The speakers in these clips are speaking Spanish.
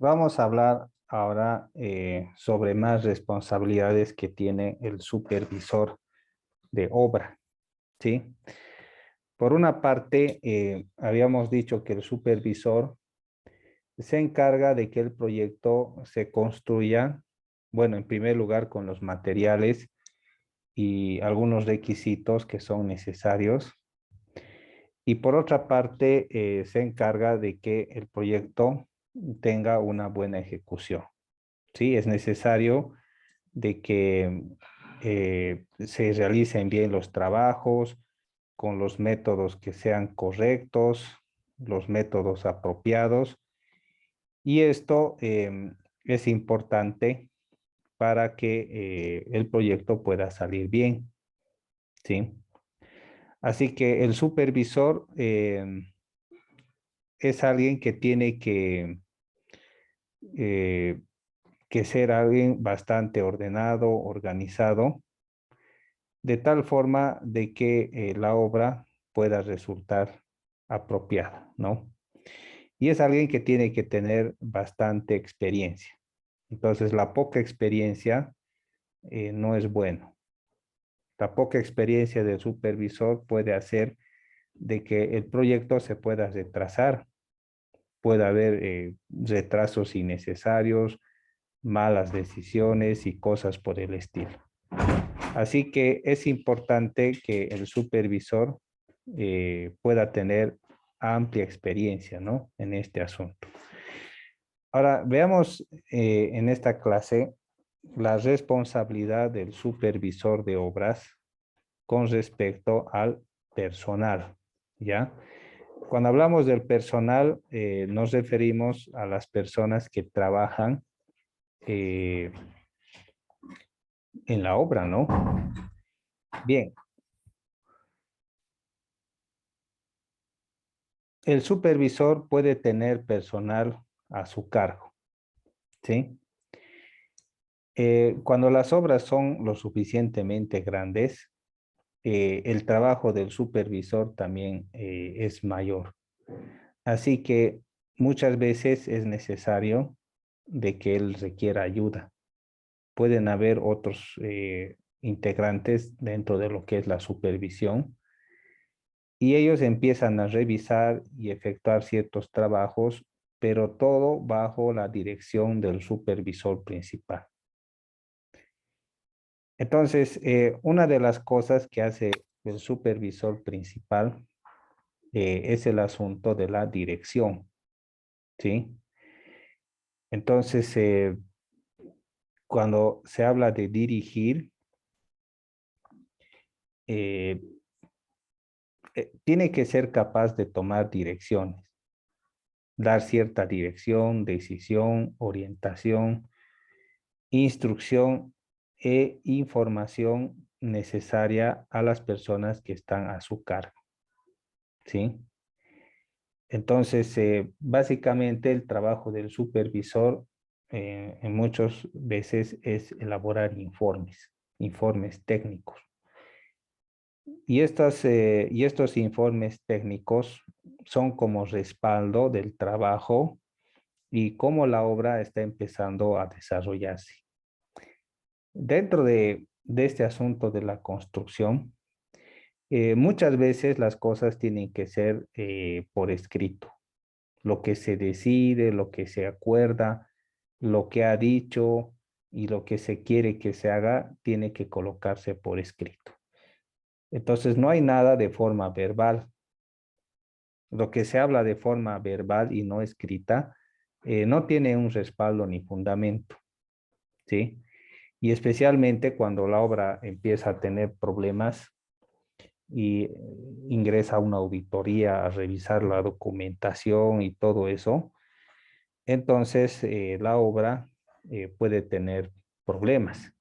Vamos a hablar ahora sobre más responsabilidades que tiene el supervisor de obra, ¿sí? Por una parte, habíamos dicho que el supervisor se encarga de que el proyecto se construya, bueno, en primer lugar con los materiales y algunos requisitos que son necesarios. Y por otra parte, se encarga de que el proyecto tenga una buena ejecución. Sí, es necesario de que se realicen bien los trabajos con los métodos que sean correctos, los métodos apropiados. Y esto es importante para que el proyecto pueda salir bien, ¿sí? Así que el supervisor es alguien que tiene eh, que ser alguien bastante ordenado, organizado, de tal forma de que la obra pueda resultar apropiada, ¿no? Y es alguien que tiene que tener bastante experiencia. Entonces, la poca experiencia no es bueno. La poca experiencia del supervisor puede hacer de que el proyecto se pueda retrasar. Puede haber retrasos innecesarios, malas decisiones y cosas por el estilo. Así que es importante que el supervisor pueda tener amplia experiencia, ¿no? En este asunto. Ahora, veamos en esta clase la responsabilidad del supervisor de obras con respecto al personal, ¿ya? Cuando hablamos del personal, nos referimos a las personas que trabajan eh, en la obra, ¿no? Bien, el supervisor puede tener personal a su cargo, ¿sí? Cuando las obras son lo suficientemente grandes, el trabajo del supervisor también es mayor. Así que muchas veces es necesario de que él requiera ayuda. Pueden haber otros integrantes dentro de lo que es la supervisión y ellos empiezan a revisar y efectuar ciertos trabajos, pero todo bajo la dirección del supervisor principal. Entonces, una de las cosas que hace el supervisor principal es el asunto de la dirección, ¿sí? Entonces, cuando se habla de dirigir, eh, tiene que ser capaz de tomar direcciones, dar cierta dirección, decisión, orientación, instrucción e información necesaria a las personas que están a su cargo, ¿sí? Entonces, básicamente el trabajo del supervisor en muchas veces es elaborar informes técnicos. Y estos informes técnicos son como respaldo del trabajo y cómo la obra está empezando a desarrollarse. Dentro de este asunto de la construcción, muchas veces las cosas tienen que ser por escrito. Lo que se decide, lo que se acuerda, lo que ha dicho y lo que se quiere que se haga, tiene que colocarse por escrito. Entonces, no hay nada de forma verbal. Lo que se habla de forma verbal y no escrita no tiene un respaldo ni fundamento, ¿sí? Y especialmente cuando la obra empieza a tener problemas y ingresa a una auditoría a revisar la documentación y todo eso, entonces la obra puede tener problemas.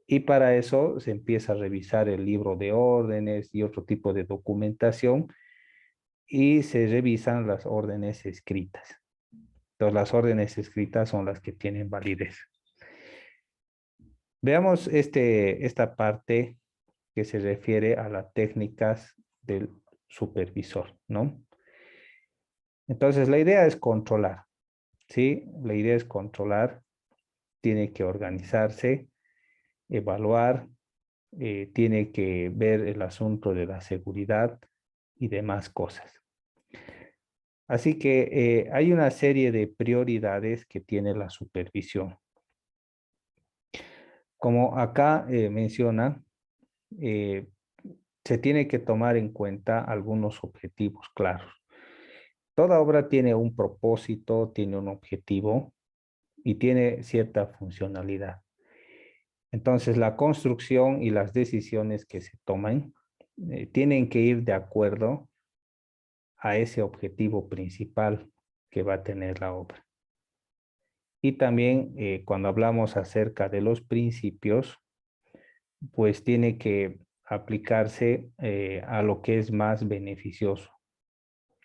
Y para eso se empieza a revisar el libro de órdenes y otro tipo de documentación y se revisan las órdenes escritas. Entonces, las órdenes escritas son las que tienen validez. Veamos esta parte que se refiere a las técnicas del supervisor, ¿no? Entonces, la idea es controlar, ¿sí? La idea es controlar, tiene que organizarse, evaluar, tiene que ver el asunto de la seguridad y demás cosas. Así que hay una serie de prioridades que tiene la supervisión. Como acá menciona, eh, se tiene que tomar en cuenta algunos objetivos claros. Toda obra tiene un propósito, tiene un objetivo y tiene cierta funcionalidad. Entonces, la construcción y las decisiones que se toman tienen que ir de acuerdo a ese objetivo principal que va a tener la obra. Y también cuando hablamos acerca de los principios, pues tiene que aplicarse a lo que es más beneficioso,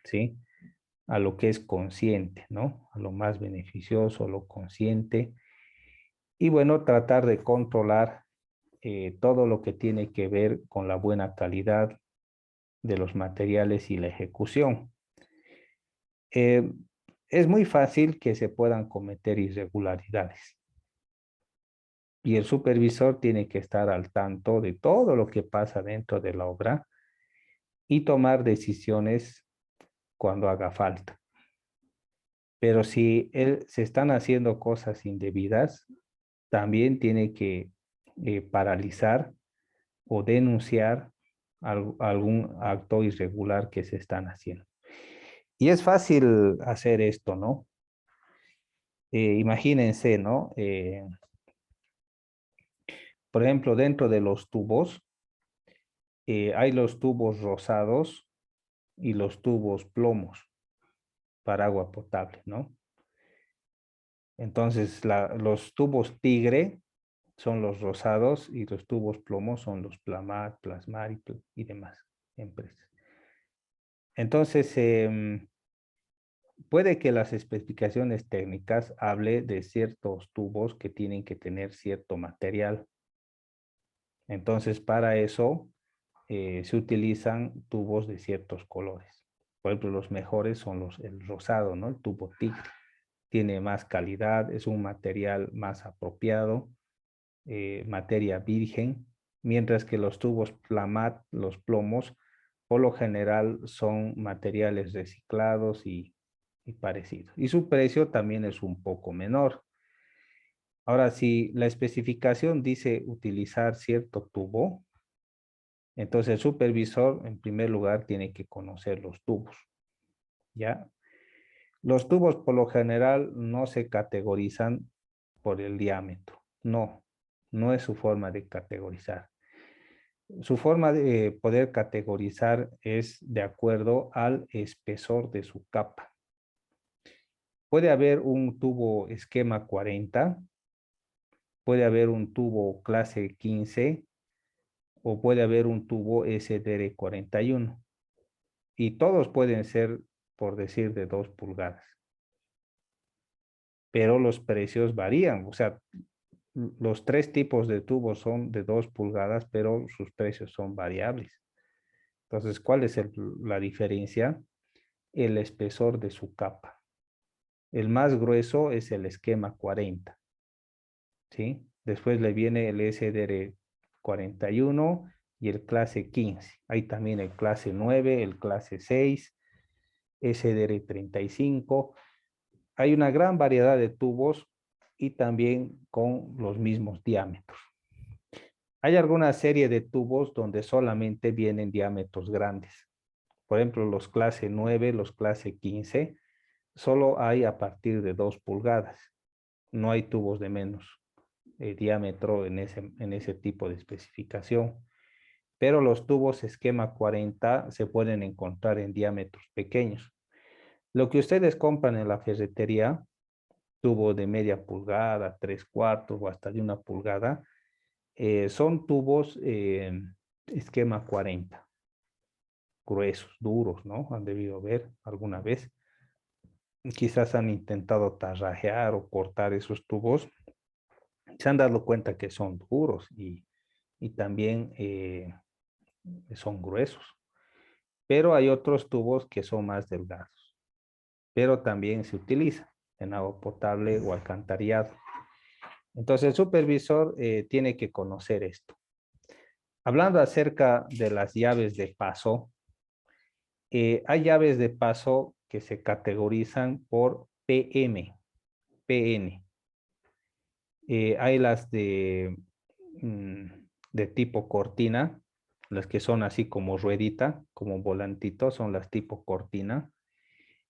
¿sí? A lo que es consciente, ¿no? A lo más beneficioso, a lo consciente. Y bueno, tratar de controlar todo lo que tiene que ver con la buena calidad de los materiales y la ejecución. Eh, es muy fácil que se puedan cometer irregularidades y el supervisor tiene que estar al tanto de todo lo que pasa dentro de la obra y tomar decisiones cuando haga falta. Pero si se están haciendo cosas indebidas, también tiene que paralizar o denunciar algún acto irregular que se están haciendo. Y es fácil hacer esto, ¿no? Imagínense, ¿no? Por ejemplo, dentro de los tubos, hay los tubos rosados y los tubos plomos para agua potable, ¿no? Entonces, los tubos tigre son los rosados y los tubos plomos son los Plamat, Plasmar y demás empresas. Entonces, puede que las especificaciones técnicas hable de ciertos tubos que tienen que tener cierto material. Entonces, para eso se utilizan tubos de ciertos colores. Por ejemplo, los mejores son el rosado, ¿no? El tubo tigre. Tiene más calidad, es un material más apropiado, materia virgen, mientras que los tubos Plamat, los plomos, por lo general son materiales reciclados y parecidos. Y su precio también es un poco menor. Ahora, si la especificación dice utilizar cierto tubo, entonces el supervisor en primer lugar tiene que conocer los tubos, ¿ya? Los tubos por lo general no se categorizan por el diámetro, no, no es su forma de categorizar. Su forma de poder categorizar es de acuerdo al espesor de su capa. Puede haber un tubo esquema 40, puede haber un tubo clase 15 o puede haber un tubo SDR 41 y todos pueden ser, por decir, de 2 pulgadas. Pero los precios varían, o sea, los 3 tipos de tubos son de 2 pulgadas, pero sus precios son variables. Entonces, ¿cuál es la diferencia? El espesor de su capa. El más grueso es el esquema 40, ¿sí? Después le viene el SDR 41 y el clase 15. Hay también el clase 9, el clase 6, SDR 35. Hay una gran variedad de tubos y también con los mismos diámetros. Hay alguna serie de tubos donde solamente vienen diámetros grandes. Por ejemplo, los clase 9, los clase 15, solo hay a partir de 2 pulgadas. No hay tubos de menos diámetro en ese tipo de especificación. Pero los tubos esquema 40 se pueden encontrar en diámetros pequeños. Lo que ustedes compran en la ferretería, tubo de media pulgada, 3/4 o hasta de 1 pulgada, son tubos esquema 40, gruesos, duros, ¿no? Han debido ver alguna vez. Quizás han intentado tarrajear o cortar esos tubos. Se han dado cuenta que son duros y también son gruesos. Pero hay otros tubos que son más delgados, pero también se utilizan. en agua potable o alcantarillado. Entonces el supervisor tiene que conocer esto. Hablando acerca de las llaves de paso, hay llaves de paso que se categorizan por PN. Hay las de tipo cortina, las que son así como ruedita, como volantito, son las tipo cortina.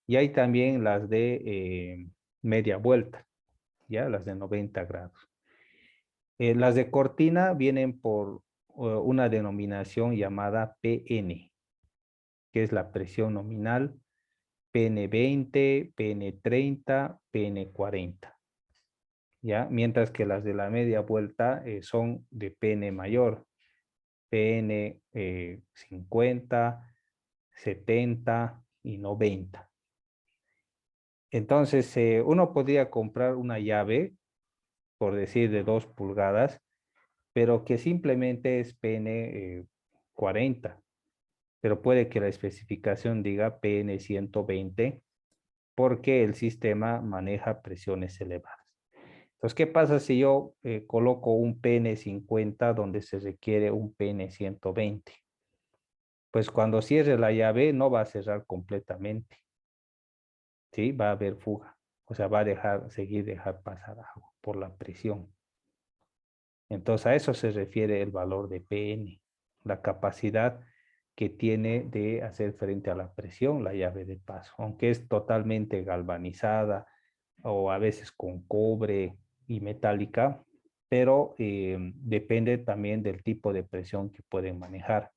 Y hay también las de media vuelta, ya las de 90 grados. Las de cortina vienen por una denominación llamada PN, que es la presión nominal, PN20, PN30, PN40. ¿Ya? Mientras que las de la media vuelta son de PN mayor, PN 50, 70 y 90. Entonces, uno podría comprar una llave, por decir, de 2 pulgadas, pero que simplemente es PN 40, pero puede que la especificación diga PN 120, porque el sistema maneja presiones elevadas. Entonces, ¿qué pasa si yo coloco un PN 50 donde se requiere un PN 120? Pues cuando cierre la llave no va a cerrar completamente, ¿sí? Va a haber fuga, o sea, va a dejar pasar agua por la presión. Entonces, a eso se refiere el valor de PN, la capacidad que tiene de hacer frente a la presión la llave de paso, aunque es totalmente galvanizada o a veces con cobre y metálica, pero depende también del tipo de presión que pueden manejar.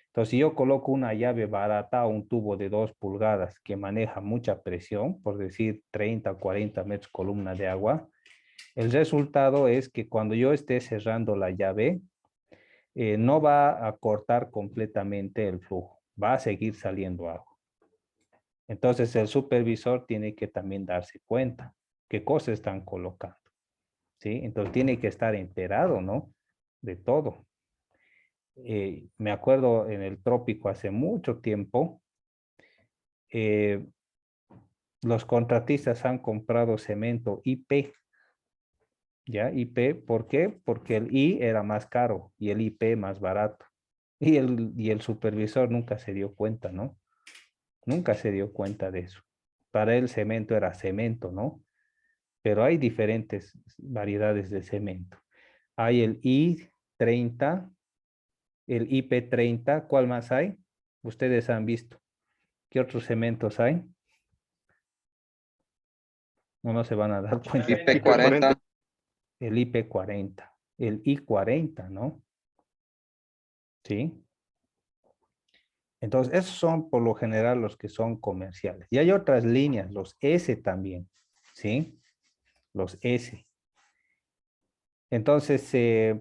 Entonces, si yo coloco una llave barata o un tubo de 2 pulgadas que maneja mucha presión, por decir 30 o 40 metros columna de agua, el resultado es que cuando yo esté cerrando la llave, no va a cortar completamente el flujo, va a seguir saliendo agua. Entonces el supervisor tiene que también darse cuenta qué cosas están colocando, ¿sí? Entonces tiene que estar enterado, ¿no? De todo. Me acuerdo en el trópico hace mucho tiempo, eh, los contratistas han comprado cemento IP, ¿ya? IP, ¿por qué? Porque el I era más caro y el IP más barato. Y el supervisor nunca se dio cuenta, ¿no? Nunca se dio cuenta de eso. Para él cemento era cemento, ¿no? Pero hay diferentes variedades de cemento. Hay el I30, el IP30, ¿cuál más hay? Ustedes han visto. ¿Qué otros cementos hay? No se van a dar cuenta. IP40. El IP40, el I40, ¿no? Sí. Entonces, esos son por lo general los que son comerciales. Y hay otras líneas, los S también, ¿sí? Los S. Entonces,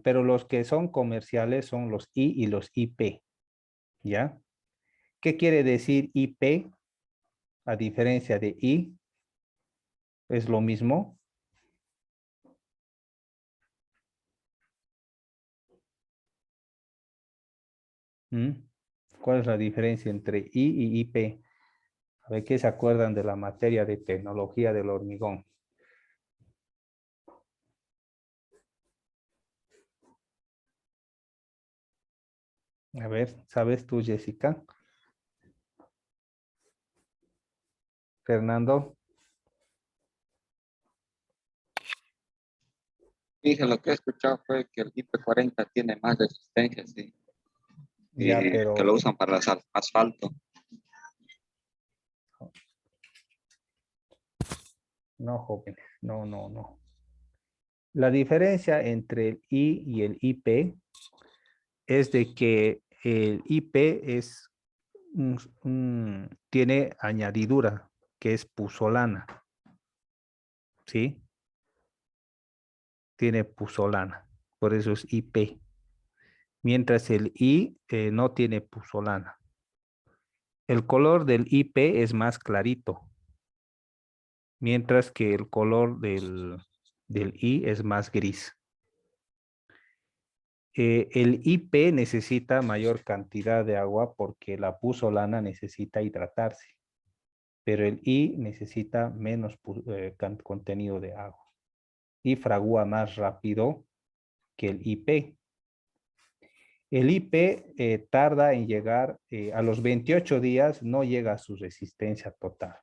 pero los que son comerciales son los I y los IP, ¿ya? ¿Qué quiere decir IP? A diferencia de I, es lo mismo. ¿Mm? ¿Cuál es la diferencia entre I y IP? A ver qué se acuerdan de la materia de tecnología del hormigón. A ver, ¿sabes tú, Jessica? Fernando. Dije, lo que he escuchado fue que el IP40 tiene más resistencia, sí, Ya, y que lo pero usan para el asfalto. no, jóvenes, no, no, no. La diferencia entre el I y el IP es de que el IP es tiene añadidura, que es puzolana, ¿sí? Tiene puzolana, por eso es IP. Mientras el I no tiene puzolana. El color del IP es más clarito, mientras que el color del I es más gris. El IP necesita mayor cantidad de agua porque la puzolana necesita hidratarse. pero el I necesita menos contenido de agua y fragúa más rápido que el IP. El IP tarda en llegar a los 28 días, no llega a su resistencia total.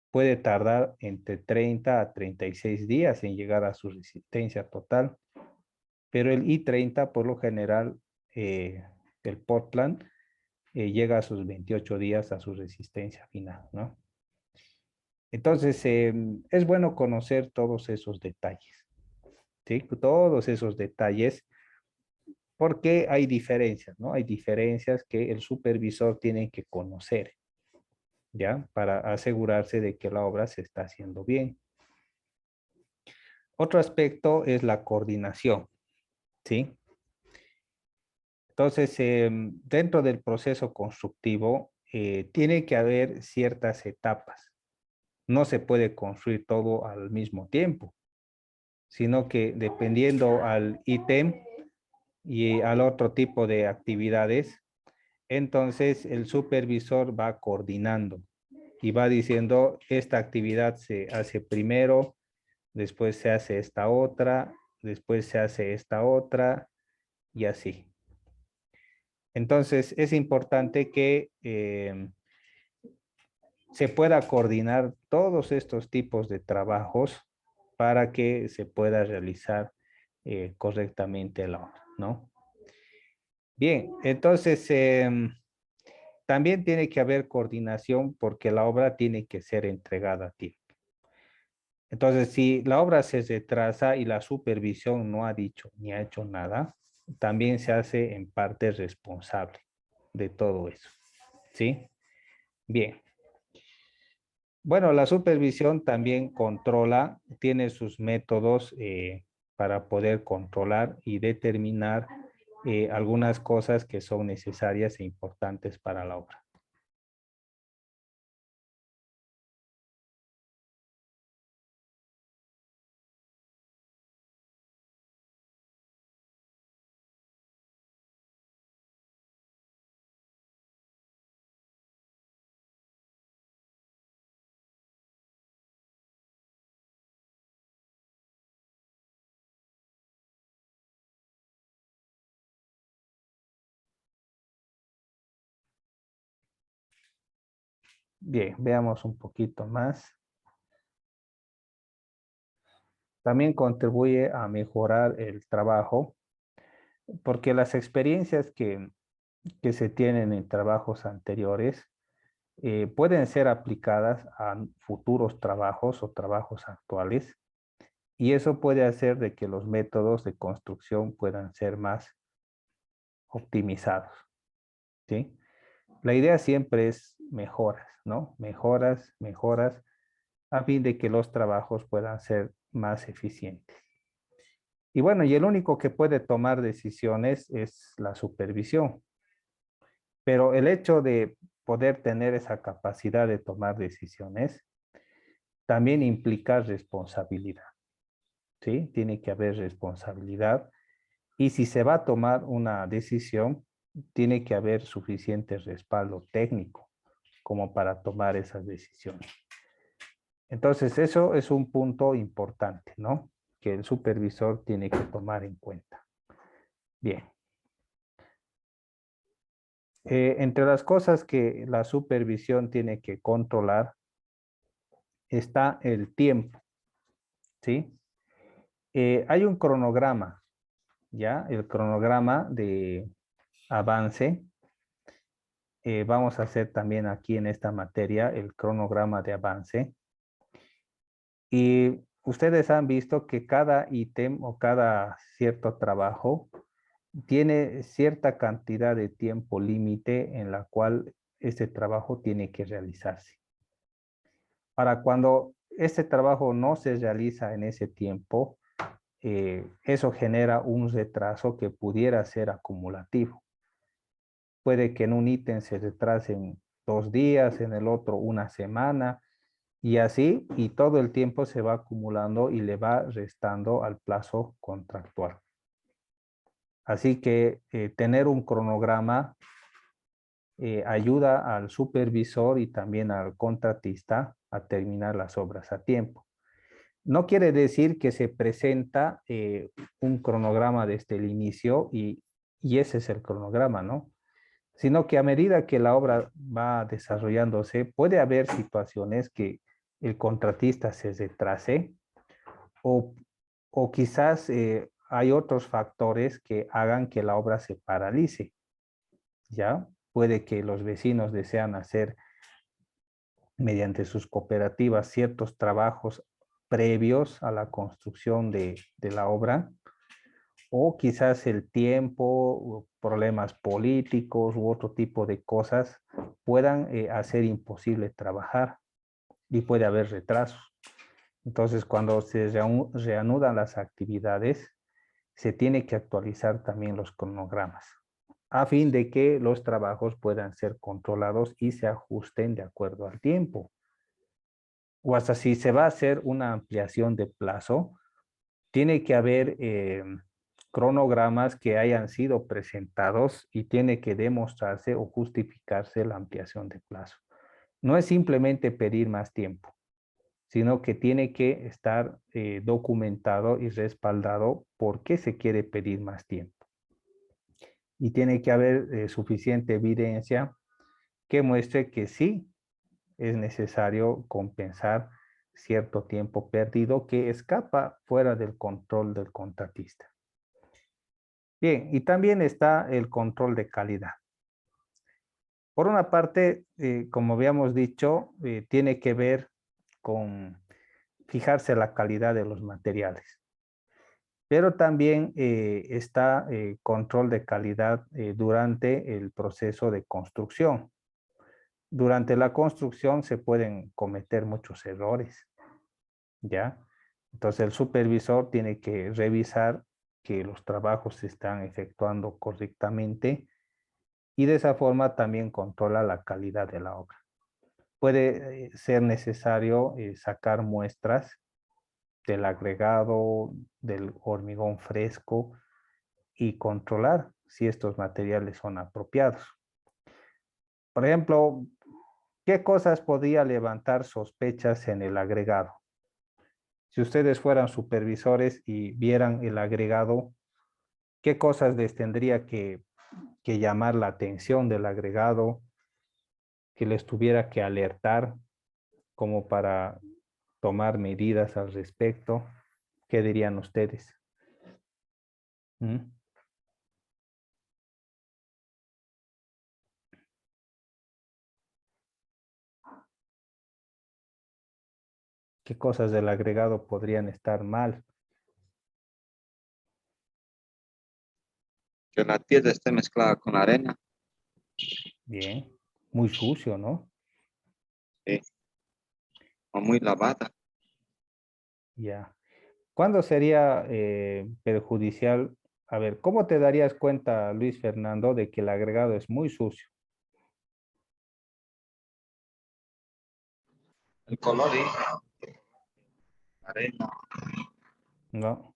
Puede tardar entre 30 a 36 días en llegar a su resistencia total, pero el I30 por lo general, el Portland, llega a sus 28 días a su resistencia final, ¿no? Entonces, es bueno conocer todos esos detalles, ¿sí? Todos esos detalles, porque hay diferencias, ¿no? Hay diferencias que el supervisor tiene que conocer, ¿ya? Para asegurarse de que la obra se está haciendo bien. Otro aspecto es la coordinación, ¿sí? Entonces, dentro del proceso constructivo, tiene que haber ciertas etapas. No se puede construir todo al mismo tiempo, sino que dependiendo al ítem y al otro tipo de actividades, entonces el supervisor va coordinando y va diciendo, esta actividad se hace primero, después se hace esta otra, después se hace esta otra y así. Entonces es importante que se pueda coordinar todos estos tipos de trabajos para que se pueda realizar correctamente la obra, ¿no? Bien, entonces también tiene que haber coordinación porque la obra tiene que ser entregada a tiempo. Entonces, si la obra se retrasa y la supervisión no ha dicho ni ha hecho nada, también se hace en parte responsable de todo eso, ¿sí? Bien. Bueno, la supervisión también controla, tiene sus métodos para poder controlar y determinar algunas cosas que son necesarias e importantes para la obra. Bien, veamos un poquito más. También contribuye a mejorar el trabajo porque las experiencias que se tienen en trabajos anteriores pueden ser aplicadas a futuros trabajos o trabajos actuales y eso puede hacer de que los métodos de construcción puedan ser más optimizados, ¿sí? La idea siempre es mejoras, ¿no? Mejoras, mejoras, a fin de que los trabajos puedan ser más eficientes. Y bueno, y el único que puede tomar decisiones es la supervisión. Pero el hecho de poder tener esa capacidad de tomar decisiones también implica responsabilidad, ¿sí? Tiene que haber responsabilidad. Y si se va a tomar una decisión, tiene que haber suficiente respaldo técnico como para tomar esas decisiones. Entonces, eso es un punto importante, ¿no? Que el supervisor tiene que tomar en cuenta. Bien. Entre las cosas que la supervisión tiene que controlar está el tiempo, ¿sí? Hay un cronograma, ¿ya? El cronograma de avance. Vamos a hacer también aquí en esta materia el cronograma de avance. Y ustedes han visto que cada ítem o cada cierto trabajo tiene cierta cantidad de tiempo límite en la cual este trabajo tiene que realizarse. Para cuando este trabajo no se realiza en ese tiempo, eso genera un retraso que pudiera ser acumulativo. Puede que en un ítem se retrasen 2 días, en el otro una semana, y así, y todo el tiempo se va acumulando y le va restando al plazo contractual. Así que tener un cronograma ayuda al supervisor y también al contratista a terminar las obras a tiempo. No quiere decir que se presenta un cronograma desde el inicio y ese es el cronograma, ¿no? Sino que a medida que la obra va desarrollándose, puede haber situaciones que el contratista se retrase o, o quizás hay otros factores que hagan que la obra se paralice, ¿ya? Puede que los vecinos desean hacer mediante sus cooperativas ciertos trabajos previos a la construcción de la obra, o quizás el tiempo, problemas políticos u otro tipo de cosas puedan hacer imposible trabajar y puede haber retrasos. Entonces, cuando se reanudan las actividades, se tiene que actualizar también los cronogramas a fin de que los trabajos puedan ser controlados y se ajusten de acuerdo al tiempo. O hasta si se va a hacer una ampliación de plazo, tiene que haber cronogramas que hayan sido presentados y tiene que demostrarse o justificarse la ampliación de plazo. No es simplemente pedir más tiempo, sino que tiene que estar documentado y respaldado por qué se quiere pedir más tiempo. Y tiene que haber suficiente evidencia que muestre que sí es necesario compensar cierto tiempo perdido que escapa fuera del control del contratista. Bien, y también está el control de calidad. Por una parte, como habíamos dicho, tiene que ver con fijarse la calidad de los materiales. Pero también está control de calidad durante el proceso de construcción. Durante la construcción se pueden cometer muchos errores, ¿ya? Entonces el supervisor tiene que revisar que los trabajos se están efectuando correctamente y de esa forma también controla la calidad de la obra. Puede ser necesario sacar muestras del agregado, del hormigón fresco y controlar si estos materiales son apropiados. Por ejemplo, ¿qué cosas podría levantar sospechas en el agregado? Si ustedes fueran supervisores y vieran el agregado, ¿qué cosas les tendría que llamar la atención del agregado, que les tuviera que alertar como para tomar medidas al respecto? ¿Qué dirían ustedes? ¿Mm? ¿Qué cosas del agregado podrían estar mal? Que la tierra esté mezclada con la arena, Bien, muy sucio, ¿no? sí, o muy lavada. Ya. ¿Cuándo sería perjudicial? A ver, ¿cómo te darías cuenta, Luis Fernando, de que el agregado es muy sucio? El color y arena. ¿No?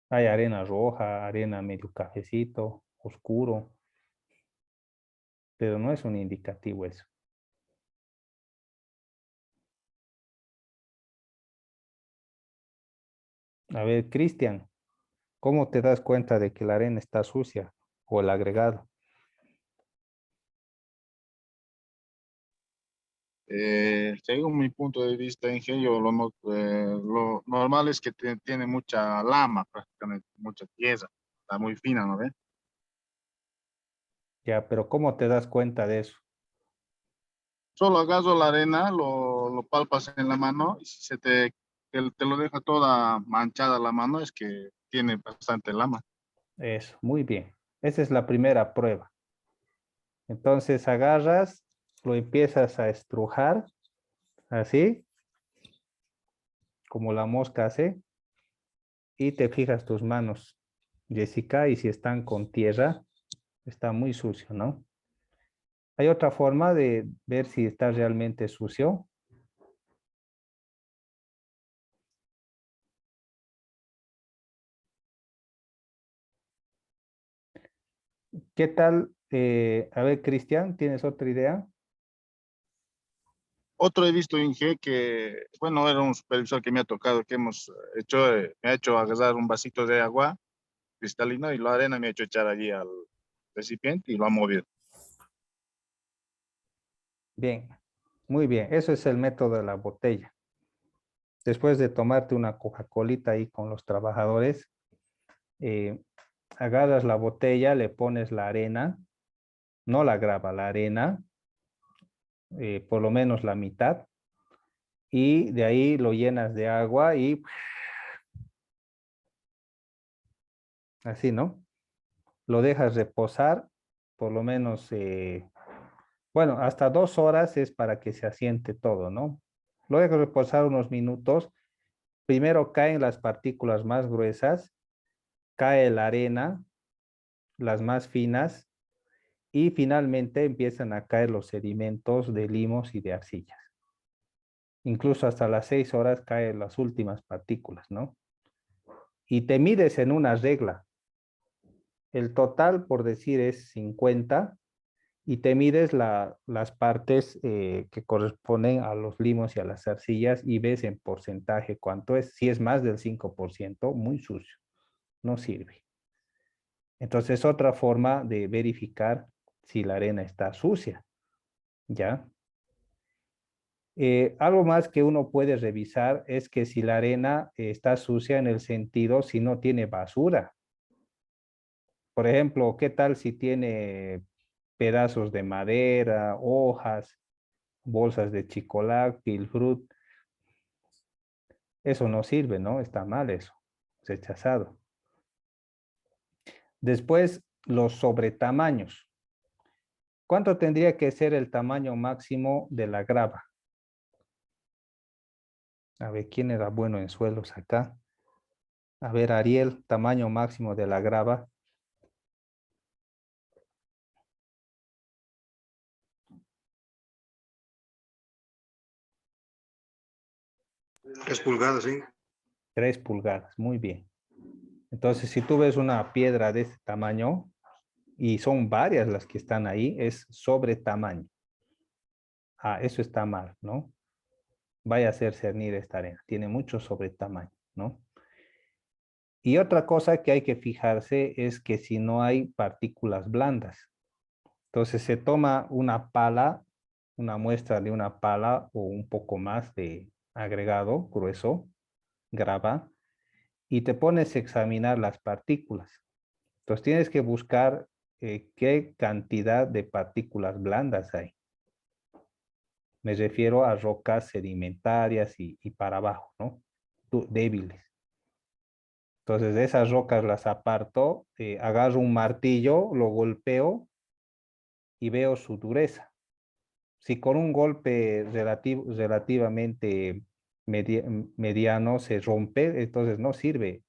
Hay arena roja, arena medio cafecito, oscuro, pero no es un indicativo eso. A ver, Cristian, ¿cómo te das cuenta de que la arena está sucia o el agregado? Según mi punto de vista, ingenio, lo normal es que tiene mucha lama, prácticamente, mucha tierra, está muy fina, ¿no ve? Ya, pero ¿cómo te das cuenta de eso? Solo agarro la arena, lo palpas en la mano y si te lo deja toda manchada la mano, es que tiene bastante lama. Eso, muy bien. Esa es la primera prueba. Entonces agarras, lo empiezas a estrujar, así, como la mosca hace, y te fijas tus manos, Jessica, y si están con tierra, está muy sucio, ¿no? Hay otra forma de ver si está realmente sucio. ¿Qué tal? A ver, Cristian, ¿tienes otra idea? Otro he visto, Inge, que, bueno, era un supervisor que me ha tocado, que hemos hecho, me ha hecho agarrar un vasito de agua cristalino y la arena me ha hecho echar allí al recipiente y lo ha movido. Bien, muy bien. Eso es el método de la botella. Después de tomarte una Coca-Colita ahí con los trabajadores, eh, agarras la botella, le pones la arena, no la grava, la arena, por lo menos la mitad, y de ahí lo llenas de agua y así, ¿no? Lo dejas reposar por lo menos, bueno, hasta 2 horas es para que se asiente todo, ¿no? Lo dejas reposar unos minutos. Primero caen las partículas más gruesas, cae la arena, las más finas, y finalmente empiezan a caer los sedimentos de limos y de arcillas. Incluso hasta las 6 horas caen las últimas partículas, ¿no? Y te mides en una regla. El total, por decir, es 50 y te mides las partes que corresponden a los limos y a las arcillas y ves en porcentaje cuánto es. Si es más del 5%, muy sucio, no sirve. Entonces, otra forma de verificar si la arena está sucia, ¿ya? Algo más que uno puede revisar es que si la arena está sucia en el sentido si no tiene basura. Por ejemplo, ¿qué tal si tiene pedazos de madera, hojas, bolsas de chocolate, pilfrut? Eso no sirve, ¿no? Está mal eso, rechazado. Después, los sobretamaños. ¿Cuánto tendría que ser el tamaño máximo de la grava? A ver, ¿quién era bueno en suelos acá? A ver, Ariel, tamaño máximo de la grava. 3 pulgadas, sí. 3 pulgadas, muy bien. Entonces, si tú ves una piedra de este tamaño, y son varias las que están ahí, es sobre tamaño. Ah, eso está mal, ¿no? Vaya a hacer cernir esta arena. Tiene mucho sobre tamaño, ¿no? Y otra cosa que hay que fijarse es que si no hay partículas blandas. Entonces se toma una pala, una muestra de una pala o un poco más de agregado grueso, grava, y te pones a examinar las partículas. Entonces tienes que buscar qué cantidad de partículas blandas hay. Me refiero a rocas sedimentarias y para abajo, ¿no? Débiles. Entonces de esas rocas las aparto, agarro un martillo, lo golpeo y veo su dureza. Si con un golpe relativamente mediano se rompe, entonces no sirve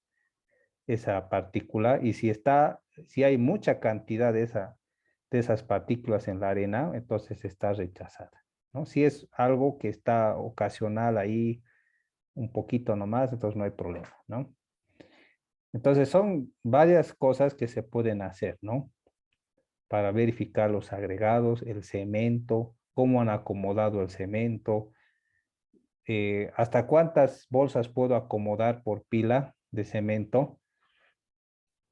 esa partícula. Y si hay mucha cantidad de esas partículas en la arena, entonces está rechazada, ¿no? Si es algo que está ocasional ahí, un poquito nomás, entonces no hay problema, ¿no? Entonces son varias cosas que se pueden hacer, ¿no? Para verificar los agregados, el cemento, cómo han acomodado el cemento, hasta cuántas bolsas puedo acomodar por pila de cemento.